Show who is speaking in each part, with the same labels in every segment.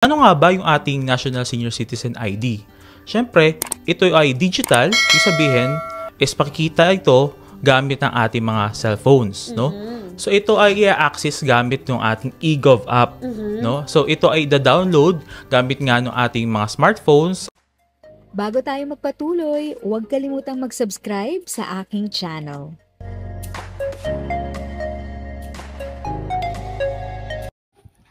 Speaker 1: Ano nga ba yung ating National Senior Citizen ID? Siyempre, ito ay digital. Ibig sabihin is pakikita ito gamit ng ating mga cellphones, no? So ito ay i-access gamit ng ating eGov app, no? So ito ay i-download gamit nga ng ating mga smartphones.
Speaker 2: Bago tayo magpatuloy, huwag kalimutang mag-subscribe sa aking channel.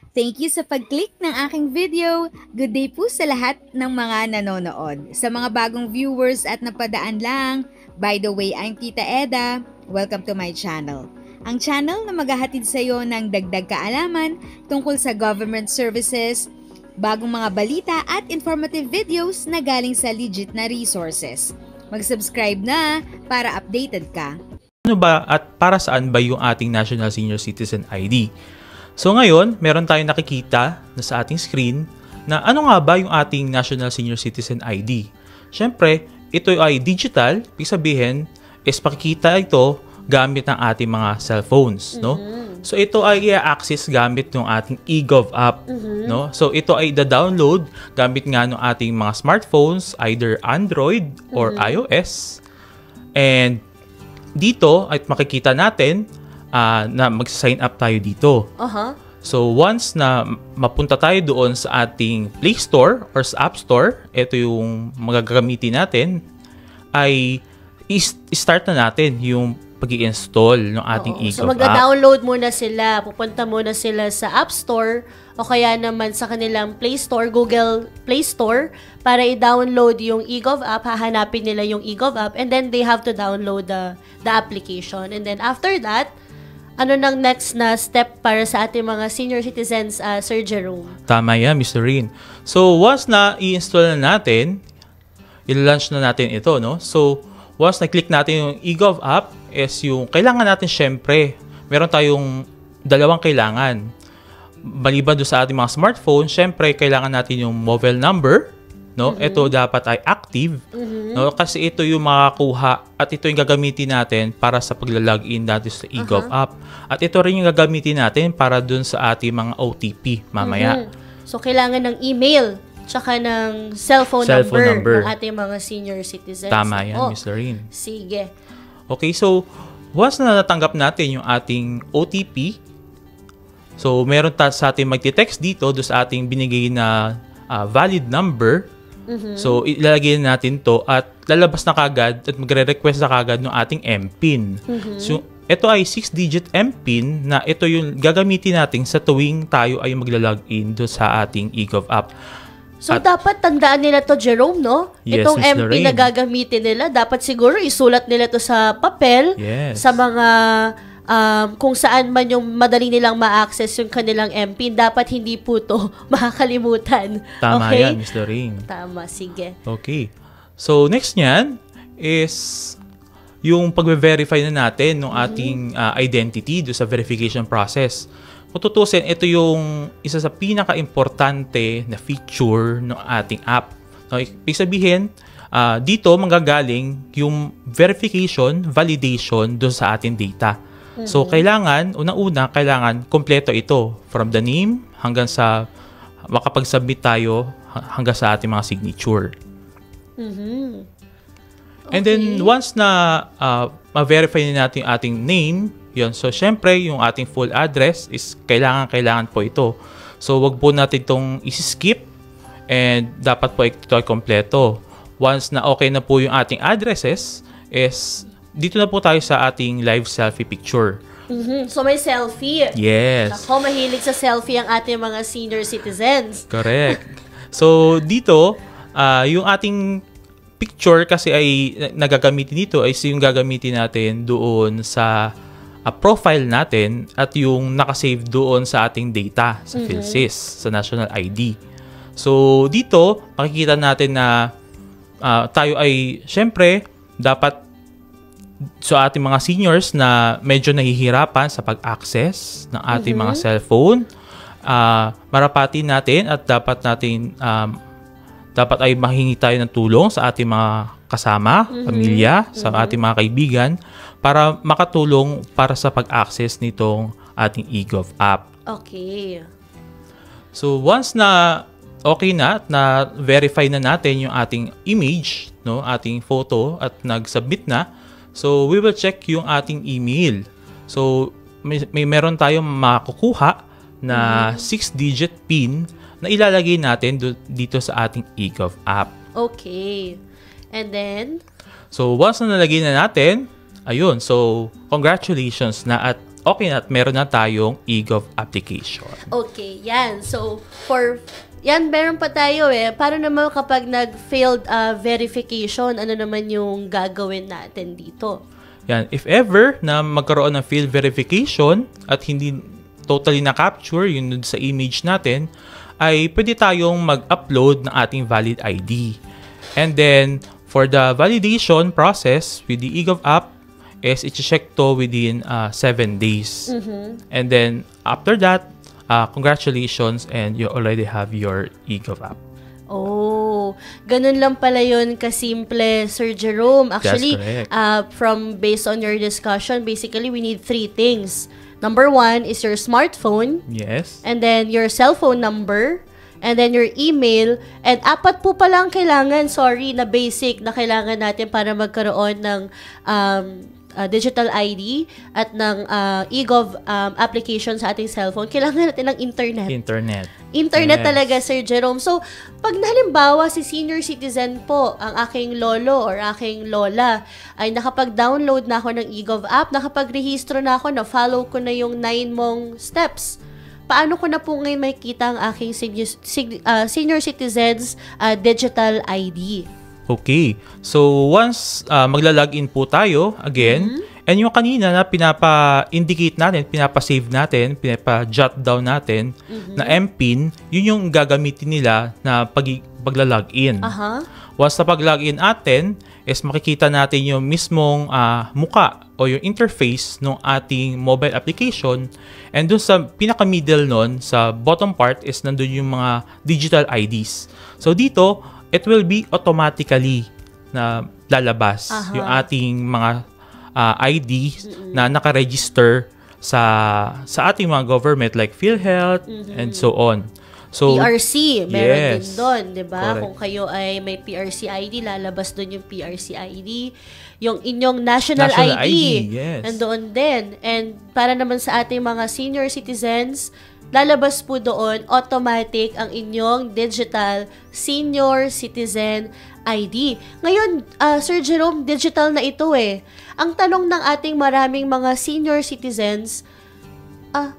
Speaker 2: Thank you sa pag-click ng aking video. Good day po sa lahat ng mga nanonood. Sa mga bagong viewers at napadaan lang, by the way, I'm Tita Eda. Welcome to my channel. Ang channel na maghahatid sa iyo ng dagdag kaalaman tungkol sa government services, bagong mga balita at informative videos na galing sa legit na resources. Mag-subscribe na para updated ka.
Speaker 1: Ano ba at para saan ba yung ating National Senior Citizen ID? So ngayon, meron tayong nakikita na sa ating screen na ano nga ba yung ating National Senior Citizen ID. Siyempre, ito ay digital. Ibig sabihin is pakikita ito gamit ng ating mga cellphones, no? So ito ay i-access gamit ng ating eGov app, no? So ito ay i-download gamit nga ng ating mga smartphones, either Android or iOS. And dito ay makikita natin na mag-sign up tayo dito. So once na mapunta tayo doon sa ating Play Store or sa App Store, ito yung magagamitin natin, ay i-start na natin yung pag-i-install ng ating eGov
Speaker 3: So mag-download muna sila, pupunta muna sila sa App Store o kaya naman sa kanilang Play Store, Google Play Store, para i-download yung eGov app. Hahanapin nila yung eGov app and then they have to download the application. And then after that, ano nang next na step para sa ating mga senior citizens, Sir Jerome?
Speaker 1: Tama yan, Mr. Rin. So, once na i-install na natin, i-launch na natin ito, no? So, once na-click natin yung eGov app, is yung kailangan natin syempre, meron tayong dalawang kailangan. Maliban doon sa ating mga smartphone, syempre, kailangan natin yung mobile number, no? Ito dapat ay active, no? Kasi ito yung makakuha at ito yung gagamitin natin para sa pagla-login natin sa eGov app. At ito rin yung gagamitin natin para dun sa ating mga OTP mamaya.
Speaker 3: So kailangan ng email tsaka ng cellphone number ng ating mga senior citizens.
Speaker 1: Tama yan, Mr. Rin.
Speaker 3: Sige.
Speaker 1: Okay, so once na natanggap natin yung ating OTP, so meron sa ating magti-text dito do sa ating binigay na valid number. So, ilalagay natin to at lalabas na kagad at magre-request na kagad ng ating MPIN. So, ito ay 6-digit MPIN na ito yung gagamitin natin sa tuwing tayo ay magla-login do sa ating eGov app.
Speaker 3: So, dapat tandaan nila to, Jerome, no?
Speaker 1: Yes,
Speaker 3: itong
Speaker 1: Ms.
Speaker 3: MPIN na gagamitin nila, dapat siguro isulat nila to sa papel, sa mga kung saan man yung madali nilang ma-access yung kanilang MPIN, dapat hindi po to makakalimutan.
Speaker 1: Tama
Speaker 3: okay?
Speaker 1: yan, Mr. Ring.
Speaker 3: Tama, sige.
Speaker 1: Okay. So, next nyan is yung pag-verify na natin ng ating identity do sa verification process. Kung tutusin, ito yung isa sa pinaka-importante na feature ng ating app. No, ibig sabihin, dito manggagaling yung verification, validation do sa ating data. So, kailangan, unang-una, kailangan kompleto ito. From the name hanggang sa makapag-submit tayo hanggang sa ating mga signature. Okay. And then, once na ma-verify na natin yung ating name, yun. So, syempre, yung ating full address is kailangan po ito. So, wag po natin itong isi-skip and dapat po ito ay kompleto. Once na okay na po yung ating addresses, is dito na po tayo sa ating live selfie picture.
Speaker 3: So may selfie.
Speaker 1: Yes.
Speaker 3: Ako, mahilig sa selfie ang ating mga senior citizens.
Speaker 1: Correct. So dito, yung ating picture kasi ay nagagamitin dito ay yung gagamitin natin doon sa profile natin at yung nakasave doon sa ating data sa PhilSys, sa National ID. So dito, makikita natin na tayo ay syempre dapat so ating mga seniors na medyo nahihirapan sa pag-access ng ating mga cellphone, marapati natin at dapat ay mahingi tayo ng tulong sa ating mga kasama, pamilya, sa ating mga kaibigan para makatulong para sa pag-access nitong ating eGov app.
Speaker 3: Okay.
Speaker 1: So once na okay na at na-verify na natin yung ating image, no, ating photo at nag-submit na, so we will check yung ating email. So meron tayong makukuha na 6-digit PIN na ilalagay natin dito sa ating eGov app.
Speaker 3: Okay. And then?
Speaker 1: So once na nalagay na natin, ayun, so congratulations na at okay na at meron na tayong eGov application.
Speaker 3: Okay, yan. So, yan, meron pa tayo Paano naman kapag nag-failed verification, ano naman yung gagawin natin dito?
Speaker 1: Yan, if ever na magkaroon ng failed verification at hindi totally na-capture yun sa image natin, ay pwede tayong mag-upload ng ating valid ID. And then, for the validation process with the eGov app, is i-check to within 7 days. And then, after that, congratulations and you already have your eGov app.
Speaker 3: Oh, ganun lang pala yun kasimple, Sir Jerome. Actually, based on your discussion, basically, we need 3 things. Number 1 is your smartphone.
Speaker 1: Yes.
Speaker 3: And then your cell phone number. And then your email. And 4 po pala ang kailangan, na basic na kailangan natin para magkaroon ng digital ID at ng eGov application sa ating cellphone. Kailangan natin ng internet. Internet
Speaker 1: yes.
Speaker 3: Talaga, Sir Jerome. So, pag halimbawa si senior citizen po, ang aking lolo or aking lola, ay nakapag-download na ako ng eGov app, nakapag-rehistro na ako, na-follow ko na yung 9 mong steps. Paano ko na po ngayon makikita ang aking senior citizens digital ID?
Speaker 1: Okay. So, once magla-login po tayo again, and yung kanina na pinapa-indicate natin, pinapa-save natin, pinapa-jot down natin na MPIN, yun yung gagamitin nila na pagla-login. Once na pag-login natin, is makikita natin yung mismong muka o yung interface ng ating mobile application. And dun sa pinaka-middle nun, sa bottom part, is nandun yung mga digital IDs. So, dito, it will be automatically na lalabas yung ating mga ID na naka-register sa ating mga government like PhilHealth and so on. So,
Speaker 3: PRC, meron din doon, di ba?
Speaker 1: Correct.
Speaker 3: Kung kayo ay may PRC ID, lalabas doon yung PRC ID. Yung inyong national ID,
Speaker 1: yes.
Speaker 3: nandoon din. And para naman sa ating mga senior citizens, lalabas po doon automatic ang inyong digital senior citizen ID. Ngayon, Sir Jerome, digital na ito Ang tanong ng ating maraming mga senior citizens,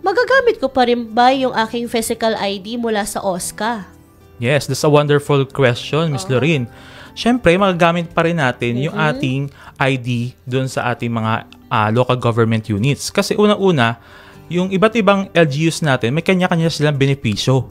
Speaker 3: magagamit ko pa rin ba yung aking physical ID mula sa OSCA?
Speaker 1: Yes, that's a wonderful question, Ms. Lorraine. Siyempre, magagamit pa rin natin yung ating ID doon sa ating mga local government units. Kasi unang-una, yung iba't ibang LGUs natin, may kanya-kanya silang benepisyo.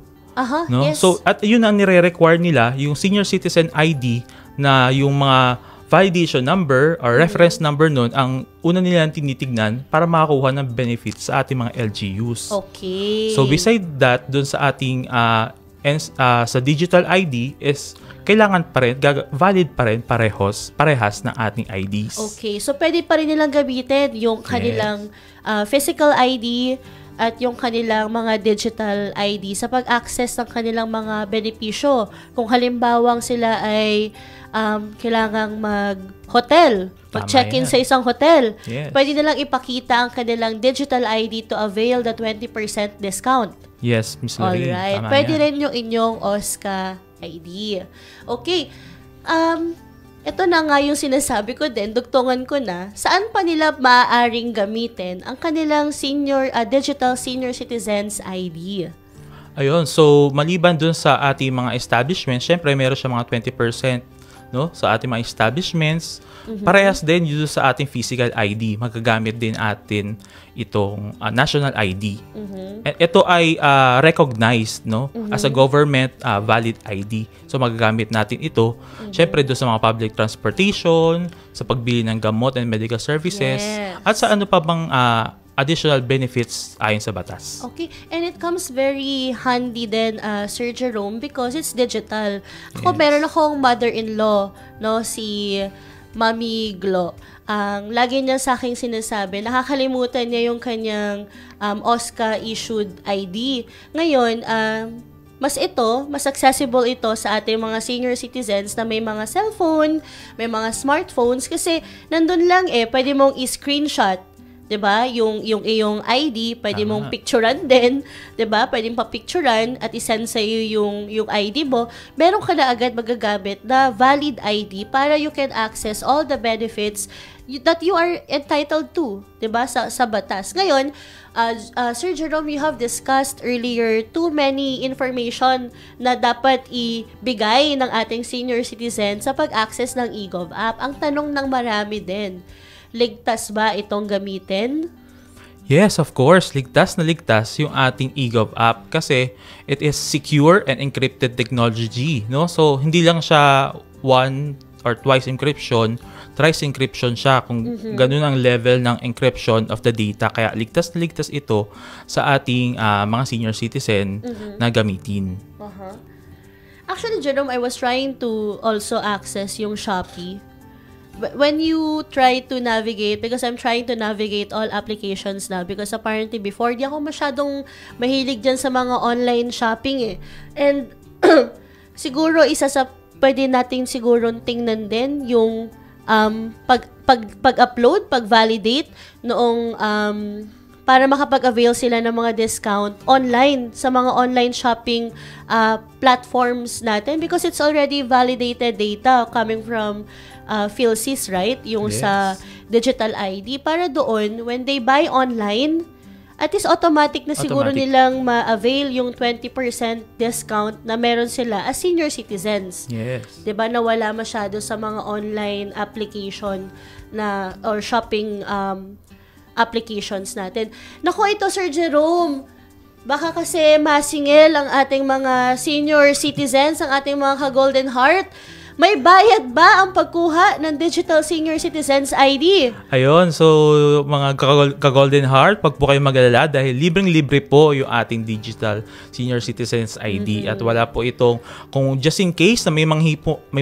Speaker 1: No?
Speaker 3: Yes.
Speaker 1: So, at yun ang nire-require nila, yung senior citizen ID na yung mga validation number or reference number nun, ang una nilang tinitignan para makakuha ng benefits sa ating mga LGUs.
Speaker 3: Okay.
Speaker 1: So, beside that, dun sa ating sa digital ID is kailangan pa rin, valid pa rin parehas ng ating IDs.
Speaker 3: Okay. So, pwede pa rin nilang gamitin yung kanilang physical ID at yung kanilang mga digital ID sa pag-access ng kanilang mga benepisyo. Kung halimbawang sila ay kailangang mag-hotel, mag-check-in sa isang hotel, pwede nilang ipakita ang kanilang digital ID to avail the 20% discount.
Speaker 1: Yes, Ms. Lorraine.
Speaker 3: Alright. Pwede rin yung inyong OSCA ID. Okay. Ito na nga yung sinasabi ko din, dugtungan ko na, saan pa nila maaaring gamitin ang kanilang digital senior citizens ID?
Speaker 1: Ayun, so maliban dun sa ating mga establishments, syempre meron siya mga 20% sa ating mga establishments. Parehas din dito sa ating physical ID. Magagamit din atin itong national ID. And ito ay recognized as a government valid ID. So magagamit natin ito syempre doon sa mga public transportation, sa pagbili ng gamot and medical services, at sa ano pa bang additional benefits ayon sa batas.
Speaker 3: Okay. And it comes very handy then, Sir Jerome, because it's digital. Ako, meron akong mother-in-law, si Mami Glo. Ang lagi niya sa akin sinasabi, nakakalimutan niya yung kanyang OSCA-issued ID. Ngayon, mas accessible ito sa ating mga senior citizens na may mga cellphone, may mga smartphones kasi nandun lang pwede mong i-screenshot, 'di ba? Yung iyong ID, pwede mong picturean din, 'di ba? Pwedeng pa-picturean at i-send sa iyo yung ID mo. Meron ka na agad magagamit na valid ID para you can access all the benefits that you are entitled to, 'di ba? Sa batas. Ngayon, Sir Jerome, you have discussed earlier too many information na dapat ibigay ng ating senior citizen sa pag-access ng eGov app. Ang tanong ng marami din, ligtas ba itong gamitin?
Speaker 1: Yes, of course. Ligtas na ligtas yung ating eGov app kasi it is secure and encrypted technology, no? So, hindi lang siya one or twice encryption, thrice encryption siya kung ganun ang level ng encryption of the data. Kaya ligtas na ligtas ito sa ating mga senior citizen na gamitin.
Speaker 3: Actually, Jerome, I was trying to also access yung Shopee. When you try to navigate, because I'm trying to navigate all applications now, because apparently before, di ako masyadong mahilig dyan sa mga online shopping And siguro isa sa pwede natin siguro tingnan din yung pag-upload, pag-validate noong para makapag-avail sila ng mga discount online sa mga online shopping platforms natin because it's already validated data coming from PhilSys, right? Yung sa digital ID para doon when they buy online, at least automatic na siguro nilang ma-avail yung 20% discount na meron sila as senior citizens.
Speaker 1: Yes.
Speaker 3: 'Di ba nawala masyado sa mga online application na or shopping applications natin. Naku, ito Sir Jerome, baka kasi masingil ang ating mga senior citizens, ang ating mga ka-Golden Heart. May bayad ba ang pagkuha ng Digital Senior Citizens ID?
Speaker 1: Ayun, so mga ka-Golden Heart, pag po kayo mag-alala dahil libreng-libre po yung ating Digital Senior Citizens ID at wala po itong, kung just in case na may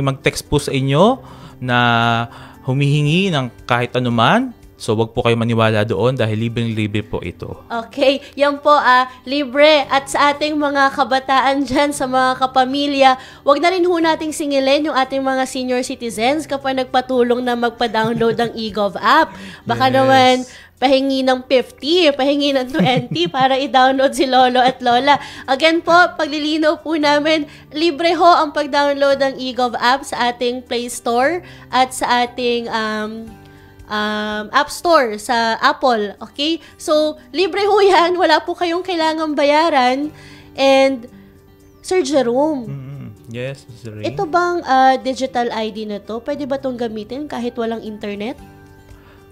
Speaker 1: mag-text po sa inyo na humihingi ng kahit anuman, so wag po kayo maniwala doon dahil libreng-libre po ito.
Speaker 3: Okay, yan po libre. At sa ating mga kabataan dyan, sa mga kapamilya, wag na rin ho nating singilin yung ating mga senior citizens kapag nagpatulong na magpa-download ng eGov app. Baka naman pahingi ng 50, pahingi ng 20 para i-download si Lolo at Lola. Again po, paglilinaw po namin, libre ho ang pag-download ng eGov app sa ating Play Store at sa ating App Store sa Apple, okay? So, libre ho yan. Wala po kayong kailangang bayaran. And, Sir Jerome,
Speaker 1: yes, Sir Ray.
Speaker 3: Ito bang digital ID na to? Pwede ba itong gamitin kahit walang internet?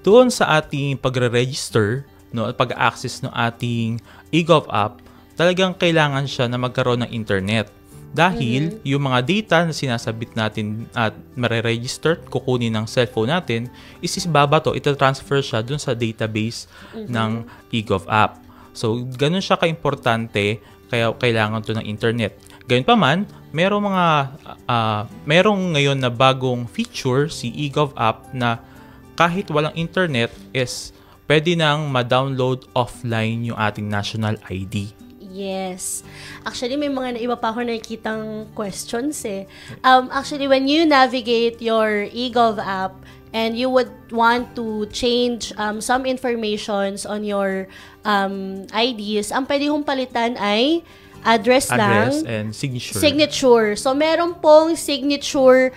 Speaker 1: Doon sa ating pagre-register, no, at pag-access ng ating eGov app, talagang kailangan siya na magkaroon ng internet. Dahil yung mga data na sinasabit natin at mare-register, kukunin ng cellphone natin, babato, itatransfer siya dun sa database ng eGov app. So, ganun siya ka-importante, kaya kailangan to ng internet. Gayun pa man, merong ngayon na bagong feature si eGov app na kahit walang internet is pwede nang ma-download offline yung ating national ID.
Speaker 3: Yes. Actually, may mga iba pa ako nakikitang questions Actually, when you navigate your eGov app and you would want to change some informations on your IDs, ang pwede hong palitan ay address lang
Speaker 1: and signature.
Speaker 3: Signature. So, meron pong signature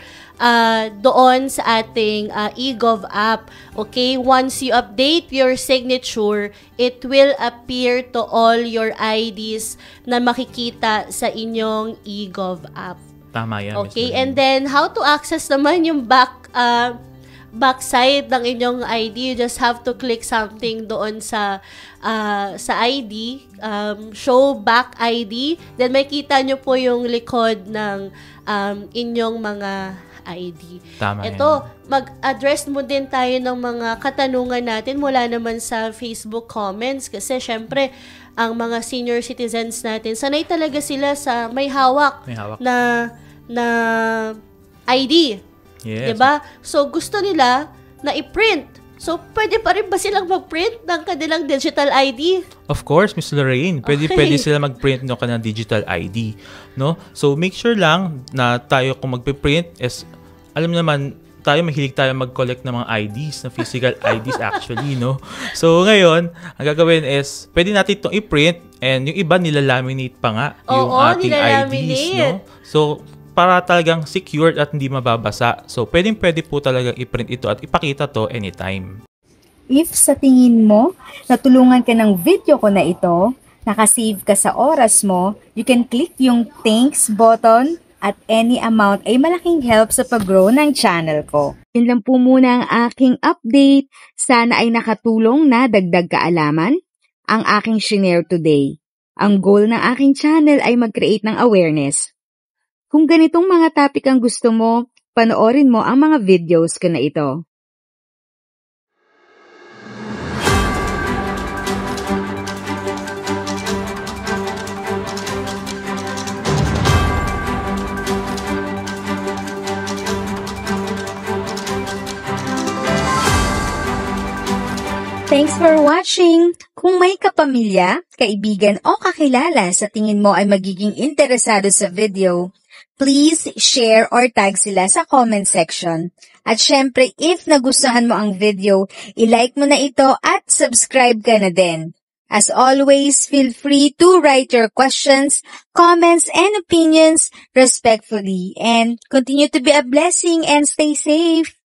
Speaker 3: doon sa ating eGov app. Okay? Once you update your signature, it will appear to all your IDs na makikita sa inyong eGov app.
Speaker 1: Tama yan.
Speaker 3: Okay? And then, how to access naman yung backside ng inyong ID? You just have to click something doon sa ID, show back ID, then makita nyo po yung likod ng inyong mga ID.
Speaker 1: Tama
Speaker 3: Ito, mag-address mo din tayo ng mga katanungan natin mula naman sa Facebook comments kasi syempre, ang mga senior citizens natin, sanay talaga sila sa may hawak. na ID.
Speaker 1: Yes.
Speaker 3: 'Diba? So, gusto nila na i-print So, pwede pa rin ba silang mag-print ng kanilang digital ID?
Speaker 1: Of course, Miss Lorraine. Pwede sila mag-print ng kanilang digital ID. No? So, make sure lang na tayo kung mag-print is, alam naman, mahilig tayo mag-collect ng mga IDs, na physical IDs actually, no? So, ngayon, ang gagawin is, pwede natin itong i-print and yung iba nilalaminate pa nga yung ating IDs, no? So, para talagang secured at hindi mababasa. So, pwede po talagang i-print ito at ipakita to anytime.
Speaker 2: If sa tingin mo, natulungan ka ng video ko na ito, nakasave ka sa oras mo, you can click yung thanks button at any amount ay malaking help sa pag-grow ng channel ko. Yun lang po muna ang aking update. Sana ay nakatulong na dagdag kaalaman ang aking share today. Ang goal ng aking channel ay mag-create ng awareness. Kung ganitong mga topic ang gusto mo, panoorin mo ang mga videos ko na ito. Thanks for watching! Kung may kapamilya, kaibigan o kakilala sa tingin mo ay magiging interesado sa video, please share or tag sila sa comment section. At syempre, if nagustuhan mo ang video, i-like mo na ito at subscribe ka na din. As always, feel free to write your questions, comments, and opinions respectfully. And continue to be a blessing and stay safe!